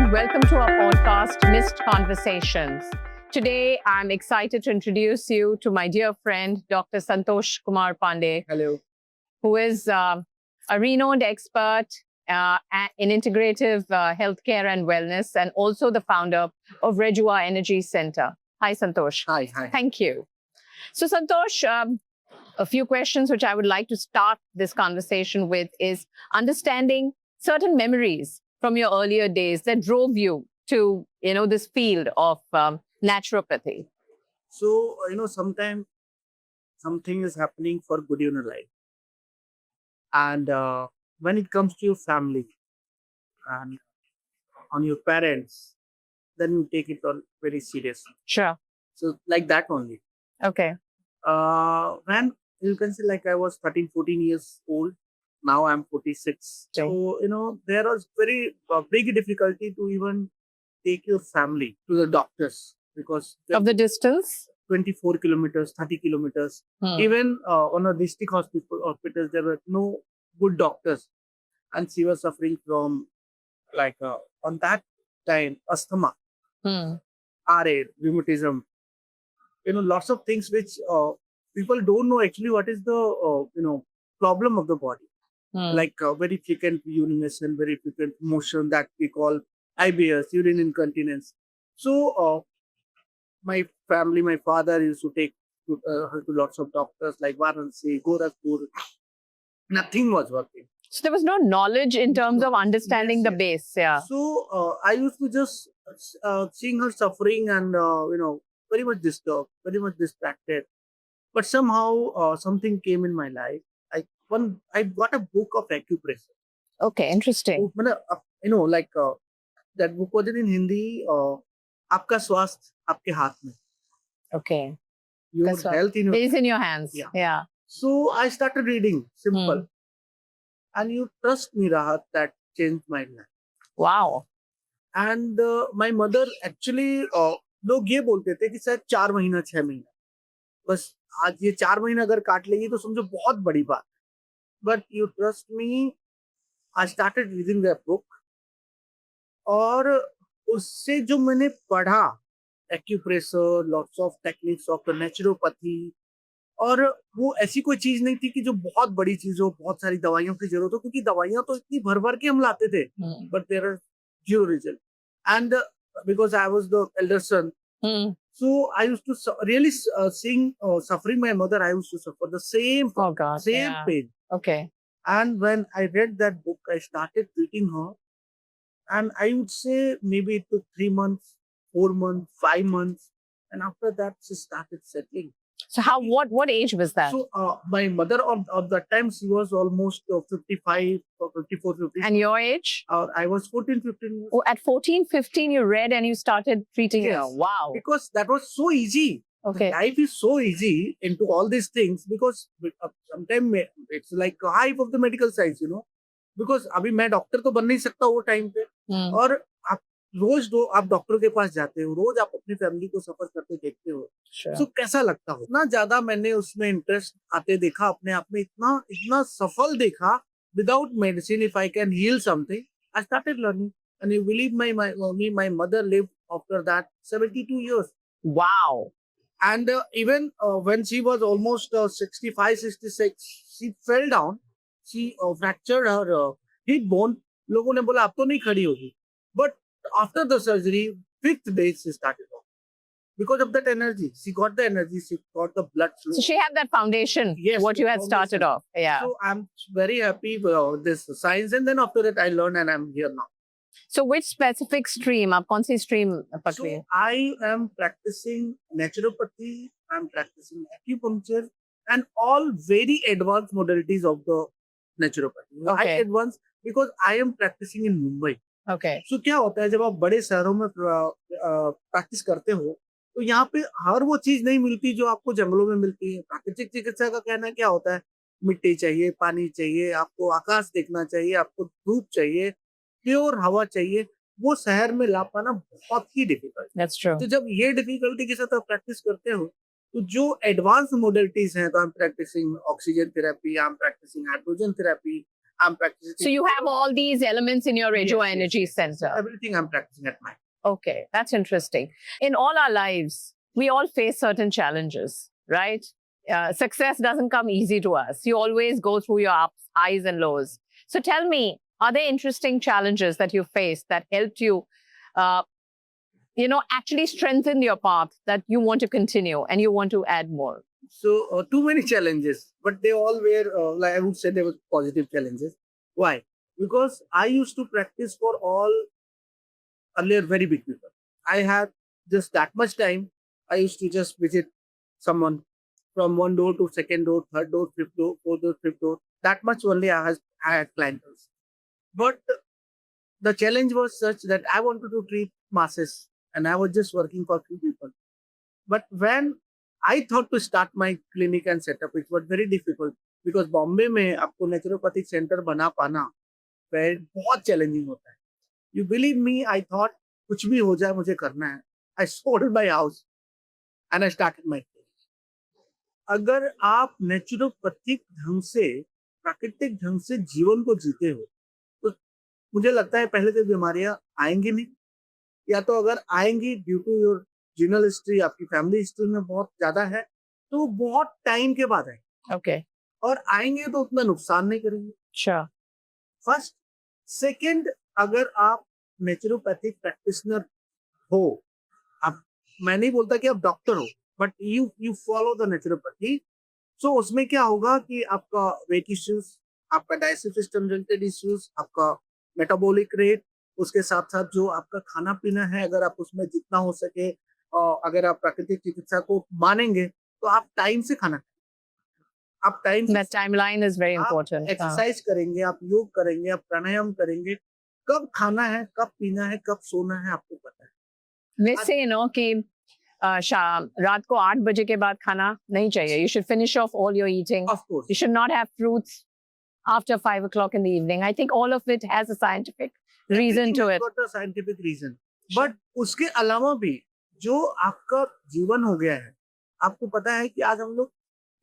and welcome to our podcast, Missed Conversations. Today, I'm excited to introduce you to my dear friend, Dr. Santosh Kumar Pandey. Hello. Who is a renowned expert in integrative healthcare and wellness, and also the founder of Rejua Energy Center. Hi, Santosh. Hi. Thank you. So, Santosh, a few questions which I would like to start this conversation with is understanding certain memories from your earlier days that drove you to, this field of naturopathy. So, sometimes something is happening for good in your life. And when it comes to your family and on your parents, then you take it on very seriously. Sure. So, like that only. Okay. When you can say like I was 13, 14 years old. Now I'm 46. Okay. So, there was very big difficulty to even take your family to the doctors because Of the distance? 24 kilometers, 30 kilometers. Even on a district hospitals, there were no good doctors. And she was suffering from, on that time, asthma, RA, rheumatism. Lots of things which people don't know actually what is the, problem of the body. Like very frequent urination, very frequent motion that we call IBS, urine incontinence. So, my family, my father used to take her to lots of doctors like Varanasi, Gorakhpur. Nothing was working. So there was no knowledge in terms of understanding the base. Yeah. So I used to just seeing her suffering and very much disturbed, very much distracted. But somehow something came in my life. I got a book of acupressure. Okay, interesting. That book was in Hindi. आपका स्वास्थ्य आपके हाथ में. Okay. Your health in is in your hands. Yeah. So I started reading. Simple. And you trust me, Rahat, that changed my life. Wow. And my mother actually लोग ये बोलते थे कि शायद 4 महीना 6 महीना बस आज ये 4 महीना अगर काट लेगी तो समझो बहुत बड़ी बात. But you trust me, I started reading that book. और उससे जो मैंने पढ़ा acupressure, lots of techniques of naturopathy, और वो ऐसी कोई चीज नहीं थी कि जो बहुत बड़ी चीज हो, बहुत सारी दवाइयों की जरूरत हो, क्योंकि दवाइयां तो इतनी भर भर के हम लाते थे, but there are zero result. And because I was the elder son, so I used to really seeing suffering my mother. I used to suffer the same pain. Okay. And when I read that book, I started treating her. And I would say maybe it took 3 months, 4 months, 5 months. And after that, she started settling. So what age was that? So my mother of that time, she was almost 55 or 54, 50. And your age? I was 14, 15 years. Oh, at 14, 15, you read and you started treating her. Wow. Because that was so easy. Okay. Life is so easy into all these things because sometimes it's like hype of the medical science, Because अभी मैं doctor तो बन नहीं सकता वो time पे. और आप रोज आप डॉक्टर के पास जाते हो, रोज आप अपनी फैमिली को सफर करते देखते हो. So कैसा लगता हो? इतना ज्यादा मैंने उसमें इंटरेस्ट आते देखा, अपने आप में इतना सफल देखा. Without medicine, if I can heal something, I started learning. And you believe my mother lived after that 72 years. Wow. And even when she was almost 65, 66, she fell down. She fractured her hip bone. लोगों ने बोला अब तो नहीं खड़ी होगी. But after the surgery, 5th day she started off. Because of that energy, she got the energy, she got the blood flow. So she had that foundation. Yes, what you had started off. Yeah. So I'm very happy with this science, and then after that I learned, and I'm here now. So which specific stream? आप कौन सी stream पकड़ी? So I am practicing naturopathy. I'm practicing acupuncture and all very advanced modalities of the naturopathy. Okay. I advanced because I am practicing in Mumbai. Okay. So क्या होता है जब आप बड़े शहरों में प्रैक्टिस करते हो तो यहाँ पे हर वो चीज नहीं मिलती जो आपको जंगलों में मिलती है. प्राकृतिक चिकित्सा का कहना क्या होता है? मिट्टी चाहिए, पानी चाहिए, आपको आकाश देखना चाहिए, आपको धूप चाहिए, प्योर हवा चाहिए. वो शहर में ला पाना बहुत ही डिफिकल्ट. That's true. तो जब ये डिफिकल्टी के साथ आप प्रैक्टिस करते हो तो जो एडवांस मोडेलिटीज हैं, तो I am practising oxygen therapy, I am practising hydrogen therapy, I'm practicing. So you have all these elements in your Rejo Yes, Energy yes. Center. Everything I'm practicing at night. Okay, that's interesting. In all our lives, we all face certain challenges, right? Success doesn't come easy to us. You always go through your ups, highs, and lows. So tell me, are there interesting challenges that you faced that helped you, actually strengthen your path that you want to continue and you want to add more? So too many challenges, but they all were like I would say they were positive challenges. Why? Because I used to practice for all earlier very big people. I had just that much time. I used to just visit someone from one door to second door, third door, fifth door, fourth door, fifth door. That much only I had clientele. But the challenge was such that I wanted to treat masses and I was just working for few people. But when I thought to start my clinic and setup, it was very difficult because Bombay में आपको naturopathic centre बना पाना बहुत challenging होता है. You believe me, I thought कुछ भी हो जाए मुझे करना है. I sold my house and I started my clinic. अगर आप नेचुरोपैथिक ढंग से प्राकृतिक ढंग से जीवन को जीते हो तो मुझे लगता है पहले तो बीमारियां आएंगी नहीं, या तो अगर आएंगी ड्यू टू योर जीनल हिस्ट्री, आपकी फैमिली हिस्ट्री में बहुत ज्यादा है तो बहुत टाइम के बाद आएंगे. Okay, और आएंगे तो उतना नुकसान नहीं करेंगे. sure. फर्स्ट. सेकंड, अगर आप नेचुरोपैथिक प्रैक्टिशनर हो, आप, मैं नहीं बोलता कि आप डॉक्टर हो, but you follow the naturopathy. So उसमें क्या होगा कि आपका वेट इश्यूज, आपका डाइजेस्टिव सिस्टम रिलेटेड इश्यूज, आपका मेटाबॉलिक रेट, उसके साथ साथ जो आपका खाना पीना है, अगर आप उसमें जितना हो सके, अगर आप प्राकृतिक चिकित्सा को मानेंगे तो आप टाइम से खाना खाएं. आप time That timeline is very important. Exercise करेंगे, आप योग करेंगे, आप प्राणायाम करेंगे. कब खाना है, कब पीना है, कब सोना है, आपको पता है. वैसे कि शाम रात को 8 बजे के बाद खाना नहीं चाहिए. You should finish off all your eating. Of course. You should not have fruits after 5 o'clock in the evening. I think all of it has a scientific reason to it. Scientific reason. But उसके अलावा भी जो आपका जीवन हो गया है, आपको पता है कि आज हम लोग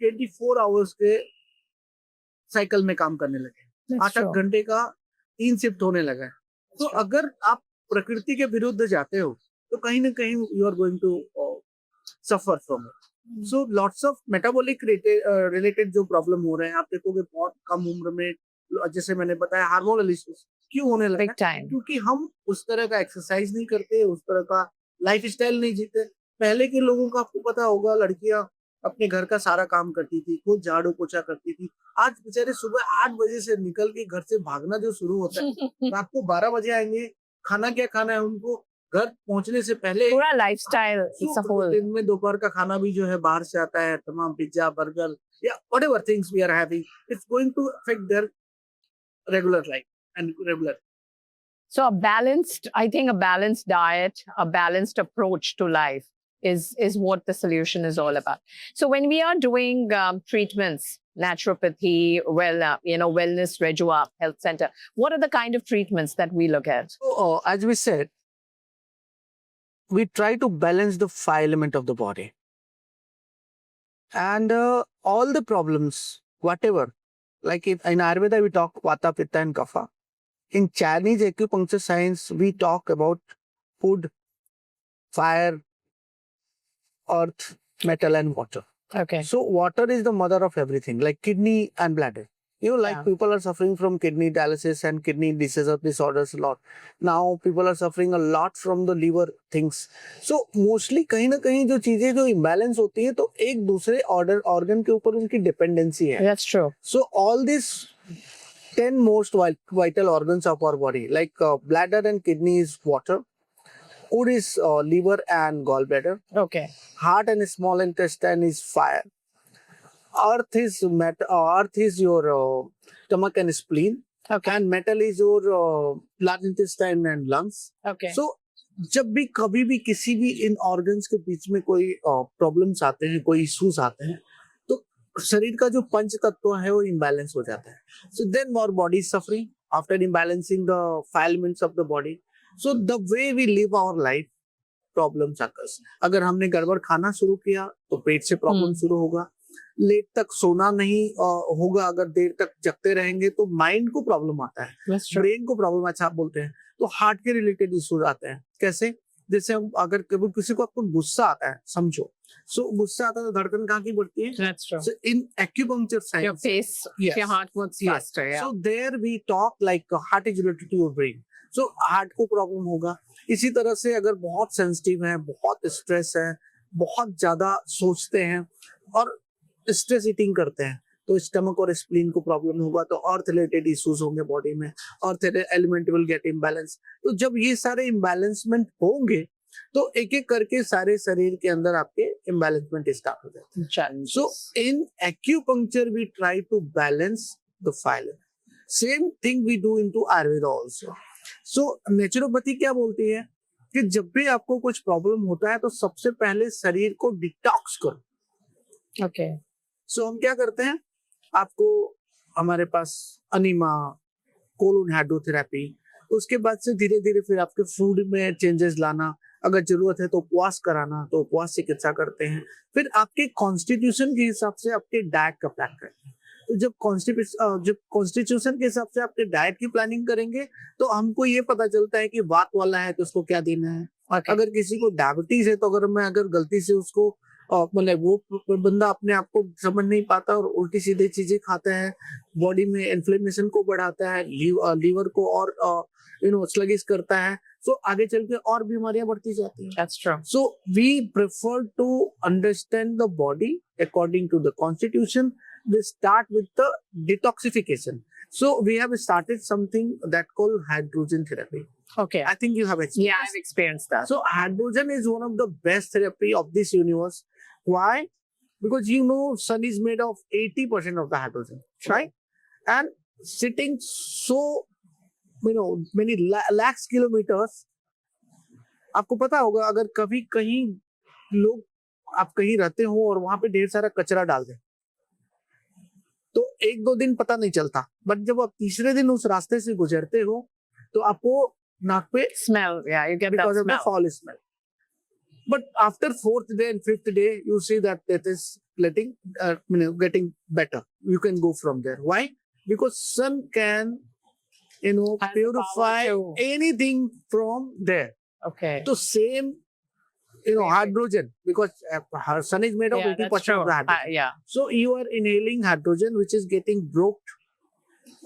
24 आवर्स के साइकिल में काम करने लगे. That's 8 true. घंटे का 3 शिफ्ट होने लगा है. तो true. अगर आप प्रकृति के विरुद्ध जाते हो तो कहीं ना कहीं you are going to suffer from it. So lots of metabolic related जो प्रॉब्लम हो रहे हैं, आप देखोगे बहुत कम उम्र में, जैसे मैंने बताया, हार्मोनल इश्यूज क्यों होने लगा? Big time. क्योंकि हम उस तरह का एक्सरसाइज नहीं करते, उस तरह का लाइफ स्टाइल नहीं जीते. पहले के लोगों का आपको पता होगा, लड़कियां अपने घर का सारा काम करती थी, खुद झाड़ू पोछा करती थी. आज बेचारे सुबह 8 बजे से निकल के घर से भागना जो शुरू होता है, रात को 12 बजे आएंगे. खाना क्या खाना है उनको, घर पहुंचने से पहले पूरा लाइफस्टाइल इट्स अ होल. दिन में दोपहर का खाना भी जो है बाहर से आता है, तमाम पिज्जा, बर्गर या whatever things we are having, it's going to affect their regular life and regular. So I think a balanced diet, a balanced approach to life is what the solution is all about. So when we are doing treatments, naturopathy, wellness, Rejua Health Center, what are the kind of treatments that we look at? So, as we said, we try to balance the 5 elements of the body. And all the problems, whatever, like if in Ayurveda we talk Vata, Pitta and Kapha. In Chinese acupuncture science, we talk about food, fire, earth, metal and water. Okay. So water is the mother of everything, like kidney and bladder. Yeah. People are suffering from kidney dialysis and kidney disorders a lot. Now people are suffering a lot from the liver things. So mostly कहीं ना कहीं जो चीजें जो imbalance होती हैं, तो एक दूसरे organ के ऊपर उनकी dependency है. That's true. So all these 10 most vital organs of our body, like bladder and kidney is water, wood is liver and gallbladder, Okay. heart and small intestine is fire, earth is your stomach and spleen, Okay. and metal is your large intestine and lungs. Okay. So जब भी कभी भी किसी भी इन organs के बीच में कोई problems आते हैं, कोई इश्यूज आते हैं, तो शरीर का जो पंच तत्व है वो इम्बैलेंस हो जाता है. So then our body is suffering after imbalancing the 5 elements of the body. So the way we live our life, problems occurs. अगर हमने गड़बड़ खाना शुरू किया तो पेट से प्रॉब्लम शुरू होगा. लेट तक सोना नहीं होगा, अगर देर तक जगते रहेंगे तो माइंड को प्रॉब्लम आता है, That's true. ब्रेन को प्रॉब्लम, अच्छा आप बोलते हैं, तो हार्ट के रिलेटेड इश्यूज आते हैं। कैसे? जैसे हम अगर कभी किसी को आपको गुस्सा आता है, समझो, सो गुस्सा आता है तो धड़कन कहाँ की बढ़ती है? That's true. So in acupuncture Your science, pace, yes, your heart works yes. faster. Yeah. So there we talk like heart is related to your brain. So heart को प्रॉब्लम होगा। इसी तरह से अगर बहुत सेंसिटिव है, बहुत स्ट्रेस है, बहुत ज्यादा सोचते हैं और स्ट्रेस ईटिंग करते हैं, तो स्टमक और स्प्लीन को प्रॉब्लम होगा, तो अर्थ रिलेटेड इश्यूज होंगे बॉडी में, earth element will get imbalance. तो जब ये सारे इम्बैलेंसमेंट होंगे तो एक एक करके सारे शरीर के अंदर आपके इम्बैलेंसमेंट स्टार्ट हो जाते हैं। Challenges. So in acupuncture we try to balance the phylum. Same thing we do into Ayurveda also. So naturopathy क्या बोलती है कि जब भी आपको कुछ प्रॉब्लम होता है तो सबसे पहले शरीर को डिटॉक्स करो। Okay. सो हम क्या करते हैं, आपको हमारे पास अनीमा, कोलोन हाइड्रोथेरेपी, उसके बाद से धीरे धीरे फिर आपके फूड में चेंजेस लाना, अगर जरूरत है तो उपवास कराना, तो उपवास चिकित्सा करते हैं, फिर आपके कॉन्स्टिट्यूशन के हिसाब से आपके डाइट का प्लान करते हैं। तो जब कॉन्स्टिट्यूशन के हिसाब से आपके डाइट की प्लानिंग करेंगे तो हमको ये पता चलता है कि वात वाला है तो उसको क्या देना है। Okay. अगर किसी को डायबिटीज है तो अगर गलती से उसको मतलब वो बंदा अपने आप को समझ नहीं पाता और उल्टी सीधी चीजें खाता है, बॉडी में इन्फ्लेमेशन को बढ़ाता है, लीवर को और स्लगिश करता है, तो आगे चल के और बीमारियां बढ़ती जाती हैं। That's true. So we prefer to understand the body according to the constitution. We start with the detoxification. So we have started something that called hydrogen therapy. Okay. I think you have experienced. Yeah, I've experienced that. So hydrogen is one of the best therapy of this universe. Why? Because sun is made of 80% of the hydrogen, right? And sitting so many lakhs kilometers, आपको पता होगा अगर कभी कहीं लोग आप कहीं रहते हो और वहां पे ढेर सारा कचरा डाल दें तो एक दो दिन पता नहीं चलता, बट जब आप तीसरे दिन उस रास्ते से गुजरते हो तो आपको नाक पे Smell. Yeah, you get that because of the smell. foul smell. But after 4th day and 5th day, you see that it is getting better. You can go from there. Why? Because sun can, Has the power purify to- anything from there. Okay. So same, hydrogen, because sun is made of Yeah, 80% that's true. of the hydrogen. Yeah. So you are inhaling hydrogen, which is getting broken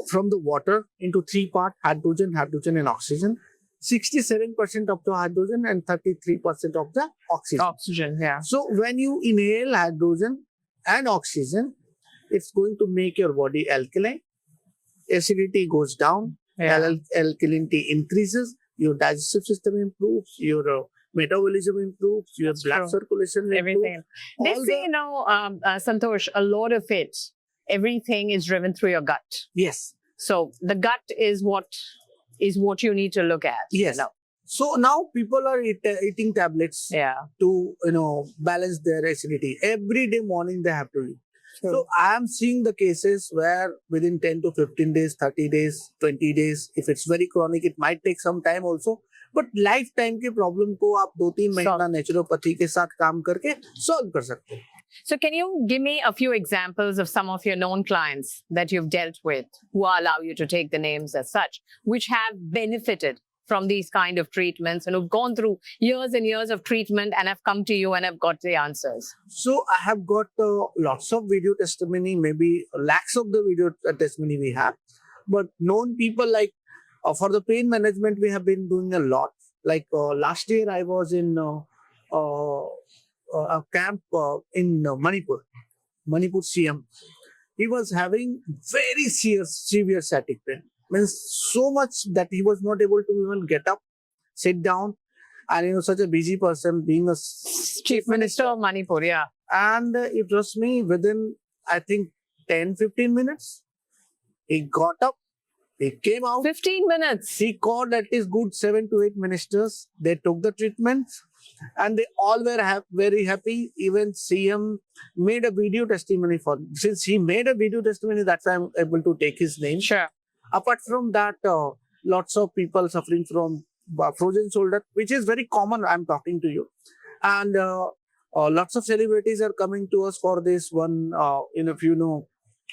from the water into 3 parts: hydrogen, hydrogen, and oxygen. 67% of the hydrogen and 33% of the oxygen. Oxygen. Yeah. So when you inhale hydrogen and oxygen, it's going to make your body alkaline. Acidity goes down. Yeah. Alkalinity increases. Your digestive system improves. Your metabolism improves. Your That's blood true. circulation improves. Everything. They All say, Santosh, a lot of it, everything is driven through your gut. Yes. So the gut is what you need to look at. Yes. So now people are eating tablets Yeah. to balance their acidity. Every day morning they have to eat. True. So I am seeing the cases where within 10 to 15 days, 30 days, 20 days, if it's very chronic, it might take some time also. But lifetime के problem को आप 2-3 महीना naturopathy के साथ काम करके solve कर सकते हैं। So can you give me a few examples of some of your known clients that you've dealt with who allow you to take the names as such, which have benefited from these kind of treatments and who've gone through years and years of treatment and have come to you and have got the answers? So I have got lots of video testimony, maybe lakhs of the video testimony we have. But known people like for the pain management, we have been doing a lot. Like last year I was in a camp in Manipur CM. He was having very severe sciatic pain. Means so much that he was not able to even get up, sit down, and such a busy person being a Chief Minister of Manipur, yeah. And it was me within, I think, 10-15 minutes. He got up, he came out. 15 minutes. He called at least good 7 to 8 ministers. They took the treatment and they all were very happy. Even CM made a video testimony for him. Since he made a video testimony, that's why I'm able to take his name. Sure. Apart from that, lots of people suffering from frozen shoulder, which is very common. I'm talking to you. And lots of celebrities are coming to us for this one. If you know,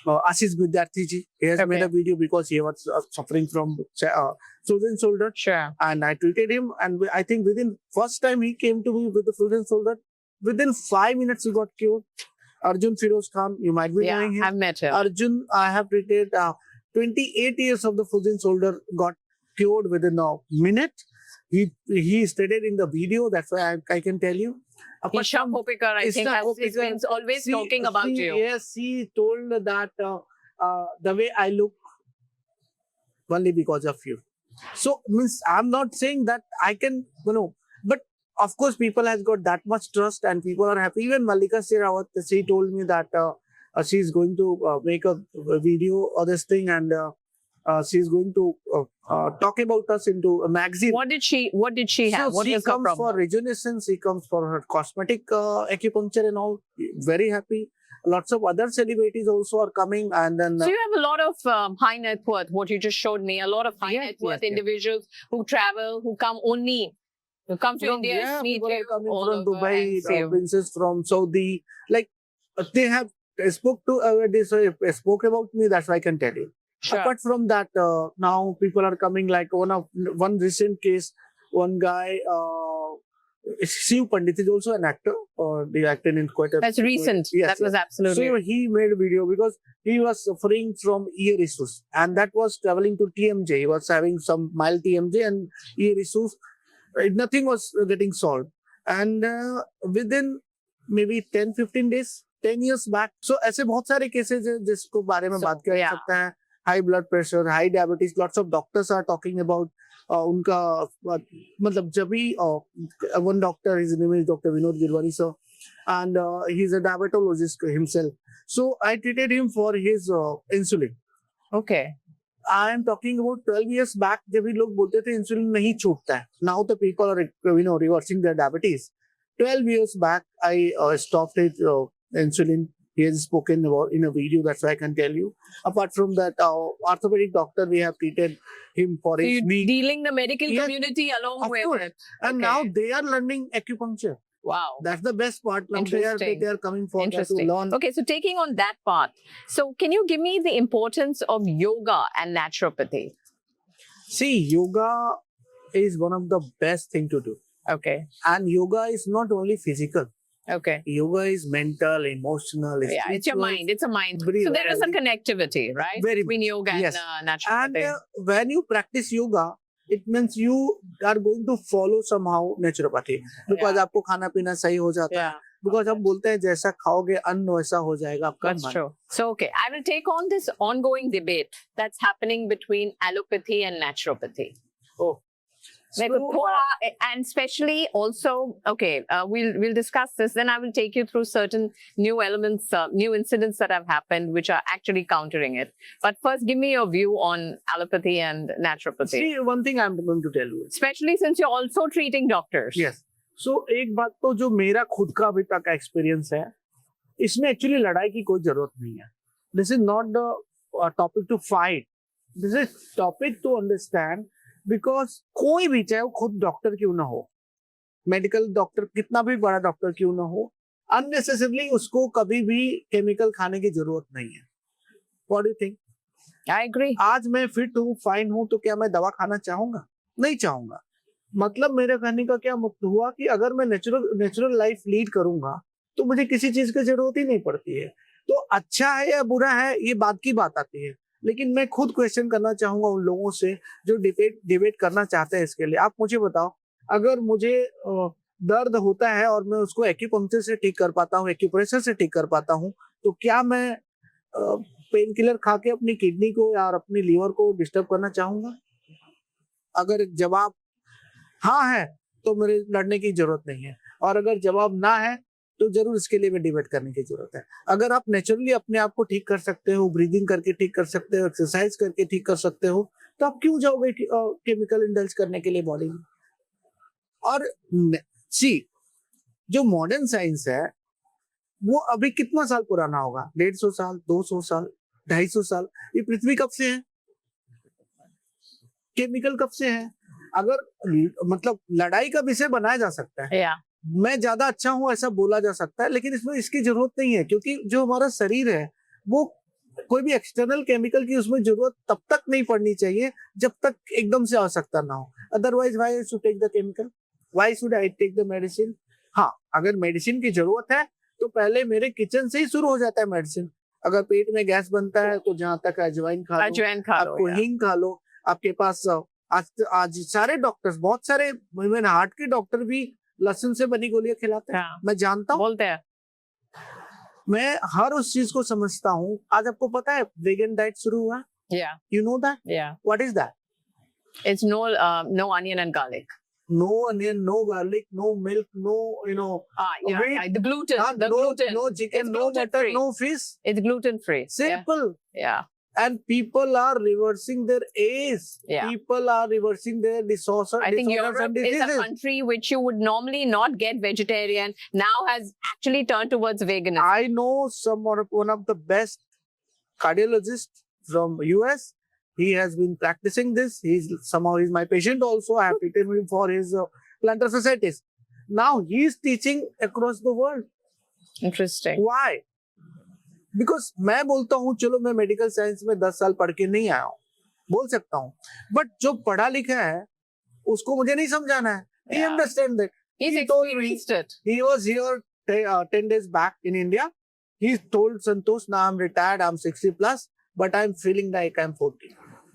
Ashish Vidyarthi ji, he has made Okay. a video because he was suffering from frozen shoulder, Sure. and I treated him. And I think within first time he came to me with the frozen shoulder, within 5 minutes he got cured. Arjun Firoz Khan, you might be Yeah, knowing him. I've met him. Arjun, I have treated 28 years of the frozen shoulder, got cured within a minute. He stated in the video, that's why I can tell you. Apart Isha from- Kopikar, I think, Isha has Kopikar, been always talking about you. Yes, she told that the way I look only because of you. So means I'm not saying that I can, but of course people has got that much trust and people are happy. Even Mallika Sherawat, she told me that she's going to make a video or this thing, and she's going to talk about us into a magazine. What did she have? So What she is her comes for problem? rejuvenation, she comes for her cosmetic acupuncture and all. Very happy. Lots of other celebrities also are coming, and then So you have a lot of high net worth, what you just showed me, a lot of high Yes, net worth yes, yes. individuals who travel, who come to India, yeah, meet people are you coming all from over Dubai, and see you. princess from Saudi. Like they have spoke about me. That's why I can tell you. Sure. Apart from that, now people are coming. Like one recent case, one guy, Shiv Pandit is also an actor. They acted in quite a. That's recent. Yes, That was absolutely. So he made a video because he was suffering from ear issues, and that was traveling to TMJ. He was having some mild TMJ and ear issues. Nothing was getting solved, and within maybe 10-15 days, 10 years back. So ऐसे बहुत सारे cases हैं जिसको बारे में So, बात किया जा yeah. सकता है. High blood pressure, high diabetes. Lots of doctors are talking about उनका मतलब जब भी one doctor, his name is Dr. Vinod Girwani sir, and he's a diabetologist himself. So I treated him for his insulin. Okay. I am talking about 12 years back जब भी लोग बोलते थे insulin नहीं छूटता है. Now the people are reversing their diabetes. 12 years back I stopped it insulin. He has spoken about in a video, that's why I can tell you. Apart from that, orthopedic doctor, we have treated him for So his you're knee. dealing the medical Yes, community along of with course. it. And Okay. now they are learning acupuncture. Wow. That's the best part. Now they Interesting. are coming for that to Interesting. learn. Okay, so taking on that part, so can you give me the importance of yoga and naturopathy? See, yoga is one of the best thing to do. Okay. And yoga is not only physical. Okay. Yoga is mental, emotional. Yeah, it's your spiritual. mind. It's a mind. Very So there is a well. connectivity, right? Very Between much. yoga Yes. and And naturopathy. when you practice yoga, it means you are going to follow somehow naturopathy. Because Yeah. आपको खाना पीना सही हो जाता है. Yeah. Because हम बोलते हैं जैसा खाओगे अन्न वैसा हो जाएगा आपका That's मन. true. So, okay, I will take on this ongoing debate that's happening between allopathy and naturopathy. Oh. Like, So, and especially also, okay, we'll discuss this. Then I will take you through certain new elements, new incidents that have happened, which are actually countering it. But first, give me your view on allopathy and naturopathy, see, one thing I'm going to tell you. especially since you're also treating doctors. Yes. So एक बात तो जो मेरा खुद का अभी तक experience है, इसमें एक्चुअली लड़ाई की कोई जरूरत नहीं है. This is not the topic to fight. This is topic to understand. Because कोई भी चाहे वो खुद डॉक्टर क्यों ना हो, मेडिकल डॉक्टर कितना भी बड़ा डॉक्टर क्यों ना हो, अननेसेसरली उसको कभी भी केमिकल खाने की जरूरत नहीं है. What do you think? I agree. आज मैं फिट हूँ, फाइन हूँ, तो क्या मैं दवा खाना चाहूंगा? नहीं चाहूंगा. मतलब मेरे कहने का क्या मतलब हुआ कि अगर मैं नेचुरल लाइफ लीड करूंगा तो मुझे किसी चीज की जरूरत ही नहीं पड़ती है. तो अच्छा है या बुरा है ये बात की बात आती है, लेकिन मैं खुद क्वेश्चन करना चाहूंगा उन लोगों से जो डिबेट करना चाहते हैं इसके लिए. आप मुझे बताओ, अगर मुझे दर्द होता है और मैं उसको एक्यूपंक्चर से ठीक कर पाता हूँ, एक्यूप्रेशर से ठीक कर पाता हूँ, तो क्या मैं पेन किलर खा के अपनी किडनी को या अपनी लीवर को डिस्टर्ब करना चाहूंगा? अगर जवाब हाँ है तो मेरे लड़ने की जरूरत नहीं है, और अगर जवाब ना है तो जरूर इसके लिए भी डिबेट करने की जरूरत है. अगर आप नेचुरली अपने आप को ठीक कर सकते हो, ब्रीदिंग करके ठीक कर सकते हो, एक्सरसाइज करके ठीक कर सकते हो, तो आप क्यों जाओगे केमिकल इंडल्ज करने के लिए बॉडी में? और सी, जो मॉडर्न साइंस है वो अभी कितना साल पुराना होगा? 150 साल, 200 साल, 250 साल. ये पृथ्वी कब से है? केमिकल कब से है? अगर मतलब लड़ाई का विषय बनाया जा सकता है, Yeah. मैं ज्यादा अच्छा हूँ ऐसा बोला जा सकता है, लेकिन इसमें इसकी जरूरत नहीं है, क्योंकि जो हमारा शरीर है वो कोई भी एक्सटर्नल केमिकल की उसमें जरूरत तब तक नहीं पड़नी चाहिए जब तक एकदम से आवश्यकता ना हो। Otherwise why should take the chemical, why should I take the medicine. हाँ, अगर मेडिसिन की जरूरत है तो पहले मेरे किचन से ही शुरू हो जाता है मेडिसिन। अगर पेट में गैस बनता है तो जहां तक अजवाइन खा लो, अजवाइन खा लो, आपको yeah. हींग खा लो। आपके पास आज आज सारे डॉक्टर्स, बहुत सारे इवन हार्ट के डॉक्टर भी लहसुन से बनी गोलियां खिलाते हैं। हाँ, मैं जानता हूँ, बोलते हैं। मैं हर उस चीज को समझता हूँ। आज आपको पता है वेगन डाइट शुरू हुआ, Yeah, you know that, yeah. What is that? It's no onion and garlic. No onion, no garlic, no milk, no Yeah, wheat, yeah, the gluten, the no gluten. no chicken, It's no mutton, gluten-free. no fish, It's gluten free. simple. Yeah, And people are reversing their age. Yeah. People are reversing their disorders I think disorders and Europe is a diseases. country which you would normally not get vegetarian now has actually turned towards veganism. I know one of the best cardiologists from US. He has been practicing this. He's my patient also. I have treated him for his plantar fasciitis. Now he is teaching across the world. Interesting. Why? Because मैं बोलता हूँ चलो मैं medical science में 10 साल पढ़ के नहीं आया हूँ, बोल सकता हूँ, बट जो पढ़ा लिखा है उसको मुझे नहीं समझाना है। He Yeah. understand that. He's He told me, experienced it. he was here 10 days back in India. He told Santosh, now I'm retired, I'm 60 plus, but I'm feeling like I'm 40.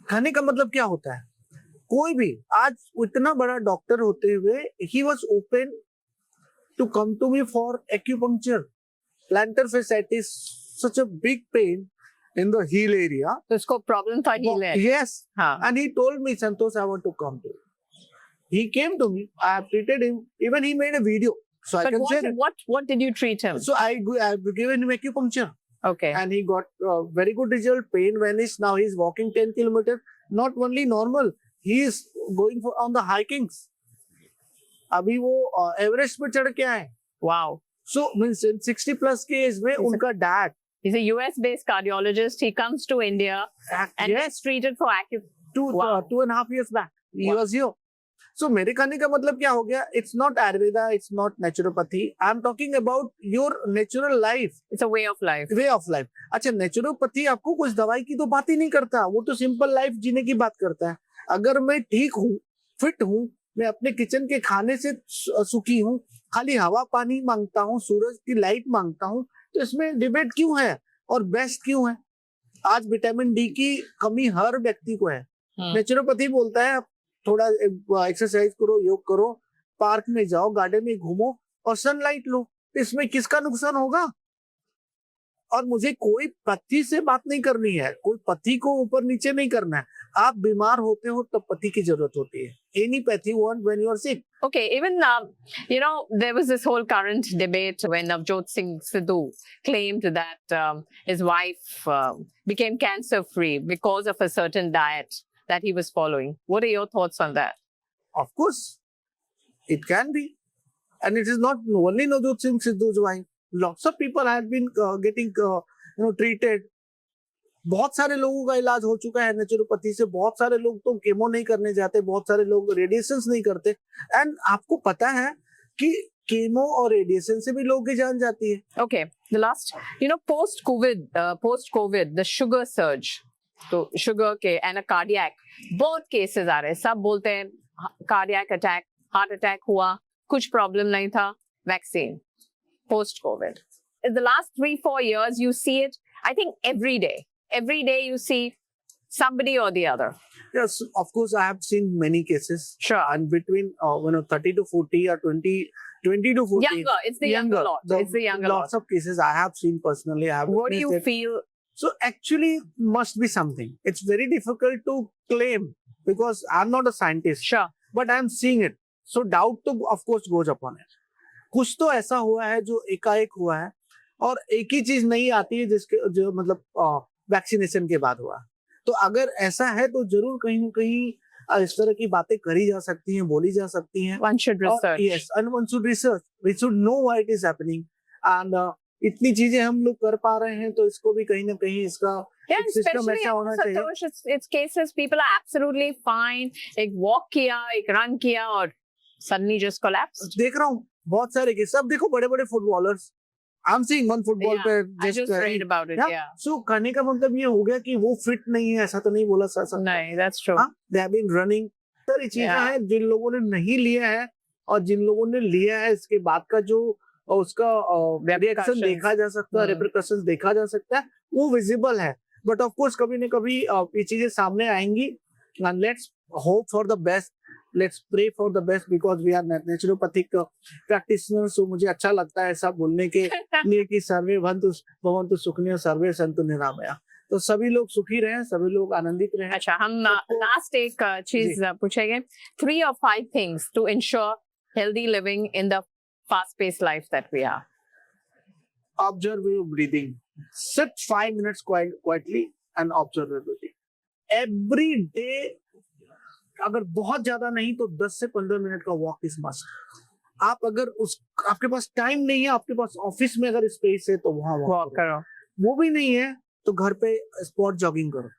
कहने का मतलब क्या होता है? कोई भी आज इतना बड़ा डॉक्टर होते हुए he was open to come to me for acupuncture. Plantar fasciitis, such a big pain in the heel area. तो उसको problem था heel है. Yes. हाँ. And he told me, Santosh, I want to come to you. He came to me. I have treated him. Even he made a video. So But I can share it. what did you treat him? So I've given him acupuncture. Okay. And he got very good result. Pain vanished. Now he's walking 10 kilometers. Not only normal. He is going on the hikings. अभी वो Everest पे चढ़ के आए. Wow. So means in 60 plus के as में उनका dad. He's a US-based cardiologist. He comes to India and Yes. gets treated for Wow. 2.5 years back. He was here. So मेरे कहने का मतलब क्या हो गया? It's not Ayurveda, it's not naturopathy. I'm talking about your natural life. It's a way of life. Way of life. अच्छा, naturopathy आपको कुछ दवाई की तो बात ही नहीं करता, वो तो सिंपल लाइफ जीने की बात करता है। अगर मैं ठीक हूँ, फिट हूँ, मैं अपने किचन के खाने से सुखी हूँ, खाली हवा पानी मांगता हूँ, सूरज की लाइट मांगता हूँ, तो इसमें डिबेट क्यों है और बेस्ट क्यों है? आज विटामिन डी की कमी हर व्यक्ति को है। नेचुरोपैथी बोलता है थोड़ा एक्सरसाइज करो, योग करो, पार्क में जाओ, गार्डन में घूमो और सनलाइट लो, इसमें किसका नुकसान होगा? और मुझे कोई पति से बात नहीं करनी है, कोई पति को ऊपर नीचे नहीं करना है। आप बीमार होते हो तब पति की जरूरत होती है। Any pathy want when you are sick. Okay, even there was this whole current debate when Navjot Singh Sidhu claimed that his wife became cancer-free because of a certain diet that he was following. What are your thoughts on that? Of course, it can be, and it is not only Navjot Singh Sidhu's wife. Lots of people have been getting treated. बहुत सारे लोगों का इलाज हो चुका है naturopathy से। बहुत सारे लोग तो केमो नहीं करने जाते, बहुत सारे लोग रेडिएशंस नहीं करते। एंड आपको पता है कि केमो और रेडिएशन से भी लोगों की जान जाती है। Okay, the last, post COVID, the sugar surge, तो शुगर के एंड कार्डियक बहुत केसेस आ रहे हैं। सब बोलते हैं कार्डियक अटैक, हार्ट अटैक हुआ, कुछ प्रॉब्लम नहीं था, vaccine. Post COVID, in the last 3-4 years, you see it. I think every day you see somebody or the other. Yes, of course, I have seen many cases. Sure. And between 30 to 40 or 20 to 40. Younger, it's the younger lot. It's the younger lot. Lots of cases I have seen personally. I have What do you witnessed it. feel? So actually must be something. It's very difficult to claim because I'm not a scientist. Sure. But I'm seeing it. So doubt to of course goes upon it. कुछ तो ऐसा हुआ है जो एकाएक हुआ है और एक ही चीज नहीं आती है जो मतलब वैक्सीनेशन के बाद हुआ। तो अगर ऐसा है तो जरूर कहीं न कहीं इस तरह की बातें करी जा सकती हैं, बोली जा सकती हैं। One should research. Yes, and one should research. We should know why it is happening. And इतनी चीजें हम लोग कर पा रहे हैं तो इसको भी कहीं ना कहीं इसका सिस्टम ऐसा होना चाहिए। Santosh, it's cases people are absolutely fine. एक walk किया, एक run किया और suddenly just collapsed. देख रहा हूँ बहुत सारे केस, अब देखो बड़े बड़े footballers, I am seeing one football Yeah, पे I just read about it. Yeah. सो कहने का मतलब ये हो गया कि वो फिट नहीं है, ऐसा तो नहीं बोला सर सकता। No, that's true. हाँ, दे हैव बीन रनिंग, सारी चीजें Yeah. हैं जिन लोगों ने नहीं लिया है, और जिन लोगों ने लिया है इसके बाद का जो उसका रिएक्शन Repercussions. देखा जा सकता है, रिपरकशंस देखा जा सकता है, वो विजिबल है। बट ऑफ कोर्स कभी न कभी ये चीजें सामने आएंगी, and let's hope for the best, let's pray for the best, because we are naturopathic practitioner. So मुझे अच्छा लगता है ऐसा बोलने के लिए कि सर्वे भवन्तु सुखिनः सर्वे सन्तु निरामया। तो सभी लोग सुखी रहें, सभी लोग आनंदित रहें। अच्छा, हम लास्ट एक चीज पूछेंगे, 3 or 5 things to ensure healthy living in the fast-paced life that we are. Observe your breathing. Sit 5 minutes quietly and observe your breathing. Every day, अगर बहुत ज्यादा नहीं तो 10 से 15 मिनट का वॉक इज मस्ट। आप अगर आपके पास टाइम नहीं है, आपके पास ऑफिस में अगर स्पेस है तो वहां वॉक करो। वो भी नहीं है तो घर पे स्पॉट जॉगिंग करो।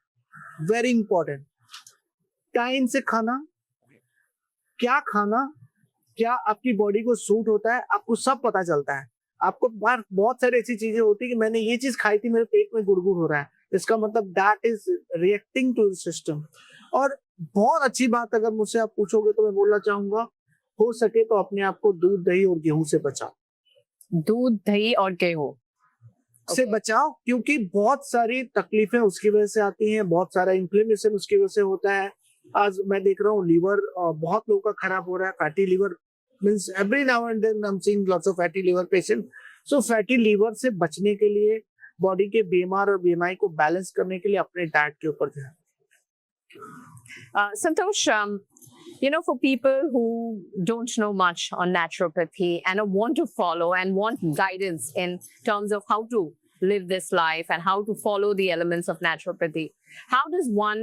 Very important. टाइम से खाना, क्या आपकी बॉडी को सूट होता है, आपको सब पता चलता है। आपको बहुत सारी ऐसी चीजें होती है कि मैंने ये चीज खाई थी, मेरे पेट में गुड़गुड़ हो रहा है, इसका मतलब that is reacting to the system. और बहुत अच्छी बात अगर मुझसे आप पूछोगे तो मैं बोलना चाहूंगा, हो सके तो अपने आप को दूध, दही और गेहूं से बचाओ। दूध, दही और गेहूं से बचाओ, क्योंकि बहुत सारी तकलीफें उसकी वजह से आती हैं, बहुत सारा इन्फ्लेमेशन उसकी वजह से होता है। आज मैं देख रहा हूँ लीवर बहुत लोगों का खराब हो रहा है। Fatty liver means every now and then I am seeing lots of fatty liver patient. So fatty liver से बचने के लिए, बॉडी के बीमार और बीमारी को बैलेंस करने के लिए अपने डाइट के ऊपर ध्यान। Santosh, for people who don't know much on naturopathy and want to follow and want guidance in terms of how to live this life and how to follow the elements of naturopathy, how does one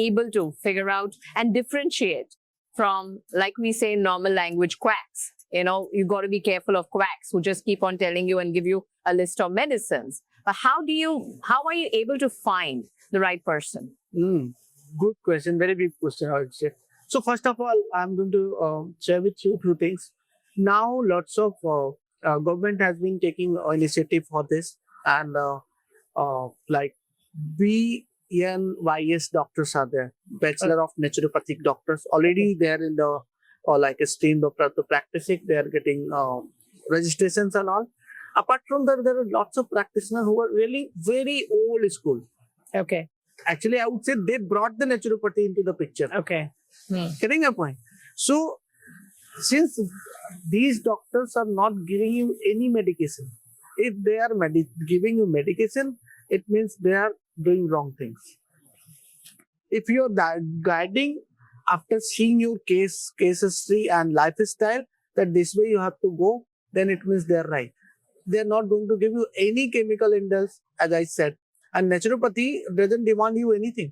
able to figure out and differentiate from, like we say in normal language, quacks? You got to be careful of quacks who just keep on telling you and give you a list of medicines. But how are you able to find the right person? Good question. Very big question, I would say. So first of all, I'm going to share with you a few things. Now, lots of government has been taking initiative for this, and like BNYS doctors are there, Bachelor of Naturopathic doctors, already there in the like a stream of practicing. They are getting registrations and all. Apart from that, there are lots of practitioners who are really very old school. Okay. Actually, I would say they brought the naturopathy into the picture. Okay. Getting a point. So, since these doctors are not giving you any medication, if they are giving you medication, it means they are doing wrong things. If you are guiding after seeing your case history and lifestyle that this way you have to go, then it means they are right. They are not going to give you any chemical indulge, as I said. And naturopathy doesn't demand you anything.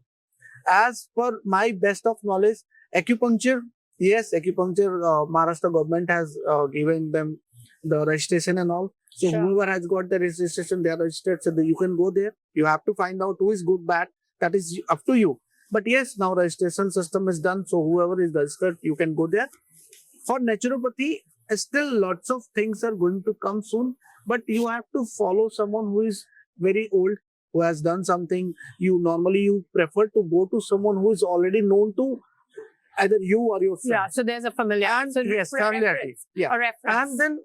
As per my best of knowledge, acupuncture, yes, acupuncture, Maharashtra government has given them the registration and all. So Sure. Whoever has got the registration, they are registered, so that you can go there. You have to find out who is good, bad. That is up to you. But yes, now registration system is done, so whoever is registered, you can go there. For naturopathy, still lots of things are going to come soon, but you have to follow someone who is very old, who has done something. You prefer to go to someone who is already known to either you or your friend. Yeah, so there's a familiar. And so yes, familiarity. Yeah. A reference. And then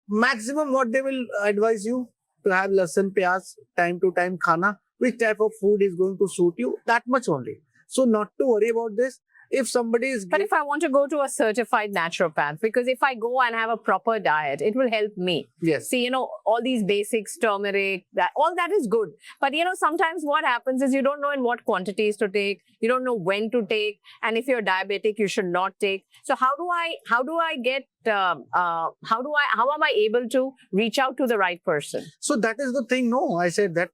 maximum what they will advise you to have lasan, pyaz, time to time khana, which type of food is going to suit you, that much only. So not to worry about this. If somebody is... But if I want to go to a certified naturopath, because if I go and have a proper diet, it will help me. Yes. See, all these basics, turmeric, all that is good. But, sometimes what happens is you don't know in what quantities to take. You don't know when to take. And if you're diabetic, you should not take. So how am I able to reach out to the right person? So that is the thing. No, I said that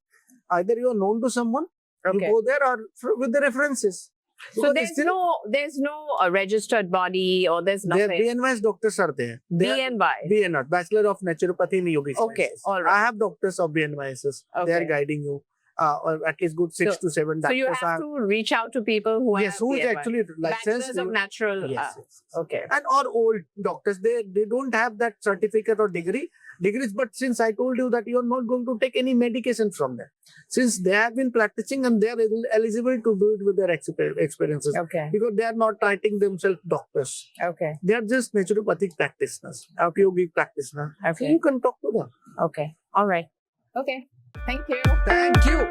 either you are known to someone, you go there, or with the references. So there's no registered body, or there's nothing. There BNYS doctors are there. BNY. Bachelor of Naturopathy and Yogic Okay, Sciences. all right. I have doctors of BNYS. They are Okay. guiding you. or at least good 6 to 7 So you doctors have are. to reach out to people who Yes, have who is BFI. actually licensed. Bachelors of natural. Yes, yes. Okay. And or old doctors, they don't have that certificate or degrees, but since I told you that you're not going to take any medication from them, since they have been practicing and they are eligible to do it with their experiences, Okay. because they are not writing themselves doctors, Okay. they are just naturopathic practitioners, yogic practitioners. So Okay. you can talk to them. Okay. All right. Okay. Thank you. Thank you.